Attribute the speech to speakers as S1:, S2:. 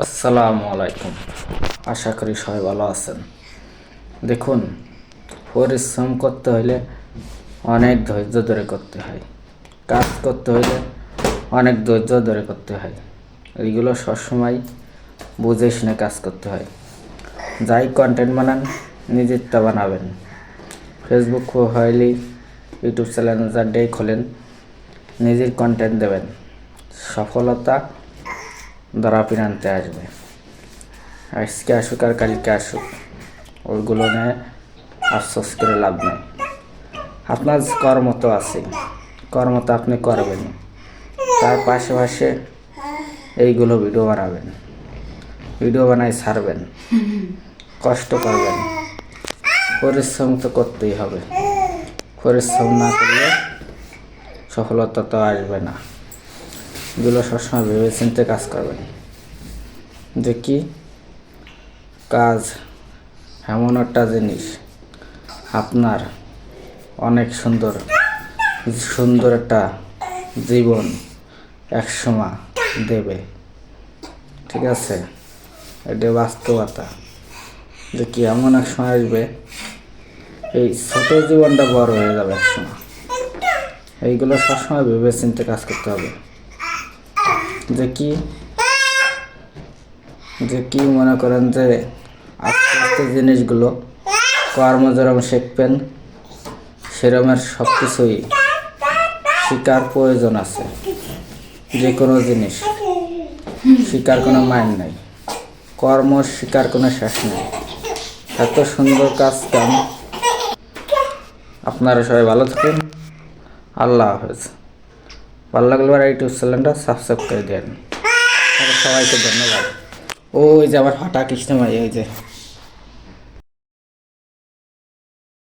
S1: আসসালামু আলাইকুম। আশা করি সবাই ভালো আছেন। দেখুন, পরিশ্রম করতে হলে অনেক ধৈর্য ধরে করতে হয়, কাজ করতে হলে অনেক ধৈর্য ধরে করতে হয়। এইগুলো সবসময় বুঝে শুনে কাজ করতে হয়। যাই কন্টেন্ট বানান নিজেরটা বানাবেন। ফেসবুক প্রোফাইলে ইউটিউব চ্যানেল যারটাই খোলেন নিজের কন্টেন্ট দেবেন, সফলতা ধরা পিনান্তে আসবে। আজকে আসুক আর কালকে আসুক, ওইগুলো নিয়ে আফসোস করে লাভ নেই। আপনার কর্ম তো আছে, কর্ম তো আপনি করবেন, তার পাশে এইগুলো ভিডিও বানাবেন, ভিডিও বানাই ছাড়বেন, কষ্ট করবেন, পরিশ্রম তো করতেই হবে। পরিশ্রম না করলে সফলতা তো আসবে না। এগুলো সবসময় ভেবে চিন্তে কাজ করবেন। যে কি কাজ এমন একটা জিনিস আপনার অনেক সুন্দর একটা জীবন একসময় দেবে। ঠিক আছে, এটা বাস্তবতা। যে কি এমন এক সময় আসবে, এই ছোট জীবনটা বড় হয়ে যাবে একসময়। এইগুলো সবসময় ভেবে চিন্তে কাজ করতে হবে। যে কি মনে করেন যে আস্তে আস্তে জিনিসগুলো কর্ম যেরকম শিখবেন সেরকমের সব কিছুই শিকার প্রয়োজন আছে। যে কোনো জিনিস শিকার কোনো মাইন নাই, কর্ম শিকার কোনো শেষ নেই। এত সুন্দর কাজ কাম। আপনারা সবাই ভালো থাকুন। আল্লাহ হাফেজ। ভালো লাগলে আর ইউটিউব চ্যানেলটা সাবস্ক্রাইব করে দেন। সবাইকে ধন্যবাদ। ওই যে আবার হঠাৎ কৃষ্ণমাই, ওই যে